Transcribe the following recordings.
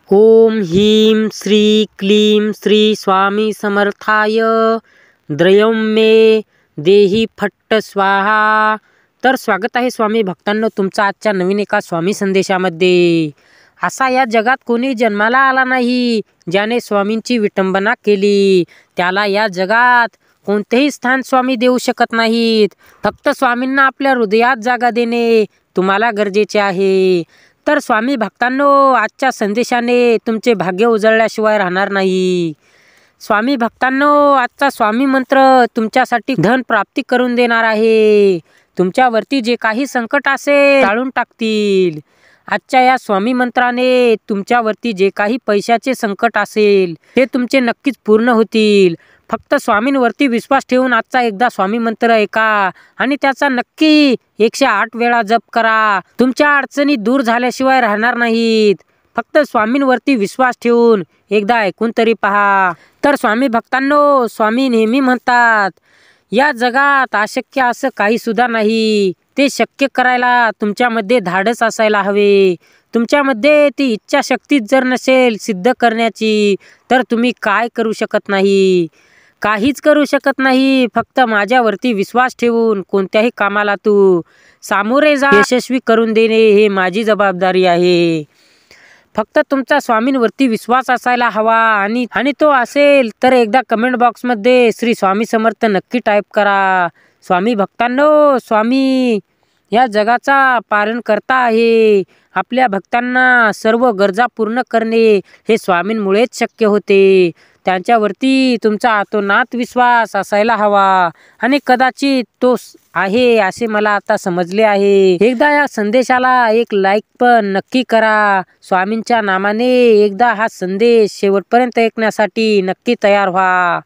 ओम ह्रीं श्री क्लीं श्री स्वामी समर्थाय द्रयं मे देही फट्ट स्वाहा। तर स्वागत आहे स्वामी भक्तांनो तुमचं आजच्या नवीन एका स्वामी संदेशामध्ये। असा या जगात कोणी जन्माला आला नाही ज्याने स्वामींची विटंबना केली, त्याला या जगात कोणतेही स्थान स्वामी देऊ शकत नाहीत। फक्त स्वामींना आपल्या हृदयात जागा देणे तुम्हाला गरजेचे आहे। तर स्वामी भक्तांनो, आजच्या संदेशाने तुमचे भाग्य उजळल्याशिवाय राहणार नाही। स्वामी भक्तांनो, आजचा स्वामी मंत्र तुमच्यासाठी धन प्राप्ती करून देणार आहे। तुमच्यावरती जे काही संकट असेल टाळून टाकतील। आजच्या या स्वामी मंत्राने तुमच्यावरती जे काही पैशाचे संकट असेल ते तुमचे नक्कीच पूर्ण होतील। फक्त स्वामींवरती विश्वास ठेवून आजचा एकदा स्वामी मंत्र ऐका आणि त्याचा नक्की 108 वेळा जप करा। तुमच्या अडचणी दूर झाल्याशिवाय राहणार नाहीत। फक्त स्वामींवरती विश्वास ठेवून एकदा ऐकून तरी पहा। तर स्वामी भक्तांनो, स्वामी नेहमी म्हणतात, या जगात अशक्य असं काही सुद्धा नाही। ते शक्य करायला तुमच्यामध्ये धाडस असायला हवे। तुमच्यामध्ये ती इच्छाशक्ती जर नसेल सिद्ध करण्याची तर तुम्ही काय करू शकत नाही, काहीच करू शकत नाही। फक्त माझ्यावरती विश्वास ठेवून कोणत्याही कामाला तू सामोरे जा, यशस्वी करून देणे हे माझी जबाबदारी आहे। फक्त तुमचा स्वामींवरती विश्वास असायला हवा आणि तो असेल तर एकदा कमेंट बॉक्समध्ये श्री स्वामी समर्थ नक्की टाईप करा। स्वामी भक्तांनो, स्वामी या जगाचा पालन करता आहे। आपल्या भक्तांना सर्व गरजा पूर्ण करणे हे स्वामींमुळेच शक्य होते। त्यांच्यावरती तुमचा अतोनात विश्वास असायला हवा आणि कदाचित तो आहे असे मला आता समजले आहे। एकदा या संदेशाला एक लाईक पण नक्की करा। स्वामींच्या नामाने एकदा हा संदेश शेवटपर्यंत ऐकण्यासाठी नक्की तयार व्हा।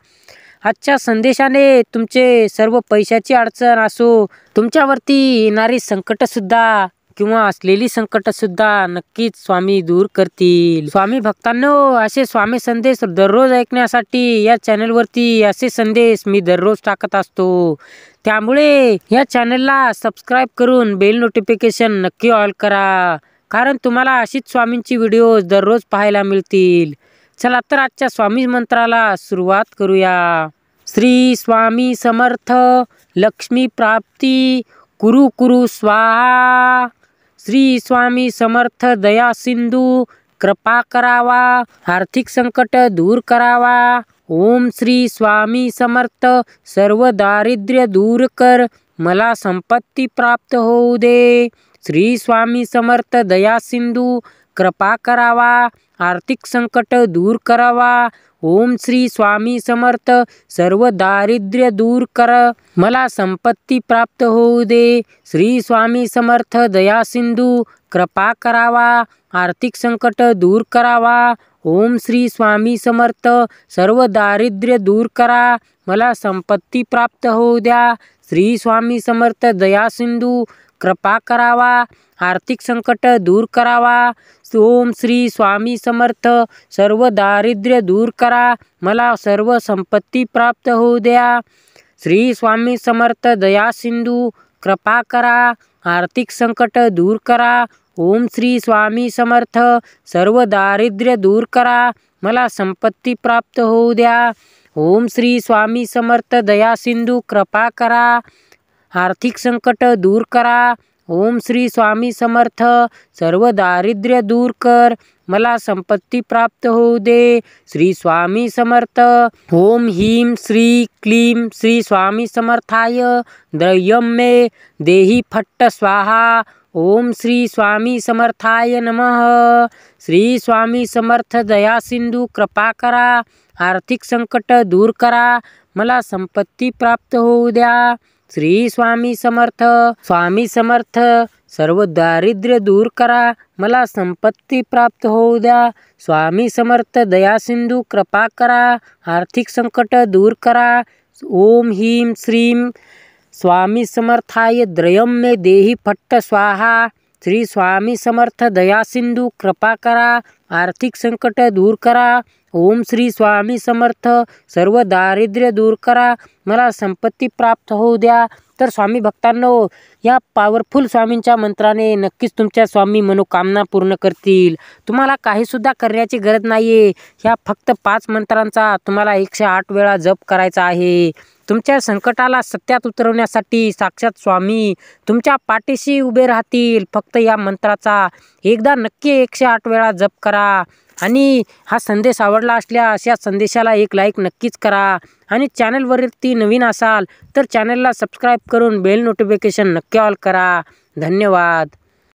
आजच्या संदेशाने तुमचे सर्व पैशाची अडचण असो, तुमच्यावरती येणारी संकट सुद्धा किंवा असलेली संकट सुद्धा नक्कीच स्वामी दूर करतील। स्वामी भक्तांनो, असे स्वामी संदेश दररोज ऐकण्यासाठी या चॅनलवरती असे संदेश मी दररोज टाकत असतो। त्यामुळे या चॅनलला सबस्क्राईब करून बेल नोटिफिकेशन नक्की ऑल करा, कारण तुम्हाला अशीच स्वामींची व्हिडिओज दररोज पाहायला मिळतील। चला तर आजच्या स्वामी मंत्राला सुरुवात करूया। श्री स्वामी समर्थ लक्ष्मी प्राप्ती कुरु कुरु स्वाहा। श्री स्वामी समर्थ दया सिंधू कृपा करावा, आर्थिक संकट दूर करावा। ओम श्री स्वामी समर्थ सर्व दारिद्र्य दूर कर, मला संपत्ती प्राप्त होऊ दे। श्री स्वामी समर्थ दया सिंधू कृपा करावा, आर्थिक संकट दूर करावा। ओम श्री स्वामी समर्थ सर्व दारिद्र्य दूर कर, मला संपत्ती प्राप्त होऊ दे। श्री स्वामी समर्थ दया सिंधू कृपा करावा, आर्थिक संकट दूर करावा। ओम श्री स्वामी समर्थ सर्व दारिद्र्य दूर करा, मला संपत्ती प्राप्त होऊ द्या। श्री स्वामी समर्थ दया सिंधू कृपा करावा, आर्थिक संकट दूर करावा। ओम श्री स्वामी समर्थ सर्व दारिद्र्य दूर करा, मला सर्व संपत्ती प्राप्त होऊ द्या। श्री स्वामी समर्थ दया सिंधू कृपा करा, आर्थिक संकट दूर करा। ओम श्री स्वामी समर्थ सर्व दारिद्र्य दूर करा, मला संपत्ती प्राप्त होऊ द्या। ओम श्री स्वामी समर्थ दया सिंधू कृपा करा, आर्थिक संकट दूर करा। ओम श्री स्वामी समर्थ सर्व दारिद्र्य दूर कर, मला संपत्ती प्राप्त होऊ दे। श्री स्वामी समर्थ। ओम ह्रीं श्री क्लीं श्री स्वामी समर्थाय द्रयं मे देही फट्ट स्वाहा। ओम श्री स्वामी समर्थाय नमः। श्री स्वामी समर्थ दया सिंधू कृपा करा, आर्थिक संकट दूर करा, मला संपत्ती प्राप्त होऊ द्या। श्री स्वामी समर्थ। स्वामी समर्थ सर्व दारिद्र्य दूर करा, मला संपत्ती प्राप्त होऊ द्या। स्वामी समर्थ दया सिंधू कृपा करा, आर्थिक संकट दूर करा। ओम ह्रीं श्रीं स्वामी समर्थाय द्रयं मे देही फट्ट स्वाहा। श्री स्वामी समर्थ दया सिंधू कृपा करा, आर्थिक संकट दूर करा। ओम श्री स्वामी समर्थ सर्व दारिद्र्य दूर करा, मला संपत्ती प्राप्त होऊ द्या। तर स्वामी भक्तांनो, या पॉवरफुल स्वामींच्या मंत्राने नक्कीच तुमच्या स्वामी मनोकामना पूर्ण करतील. तुम्हाला काहीसुद्धा करण्याची गरज नाही आहे. ह्या फक्त 5 मंत्रांचा तुम्हाला 108 वेळा जप करायचा आहे. तुमच्या संकटाला सत्यात उतरवण्यासाठी साक्षात स्वामी तुमच्या पाठीशी उभे राहतील. फक्त या मंत्राचा एकदा नक्की 108 वेळा जप करा. आणि हा संदेश आवडला असल्यास या संदेशाला एक लाईक नक्कीच करा. आणि चॅनलवरती नवीन असाल तर चॅनलला सबस्क्राईब करून बेल नोटिफिकेशन नक्की ऑल करा. धन्यवाद.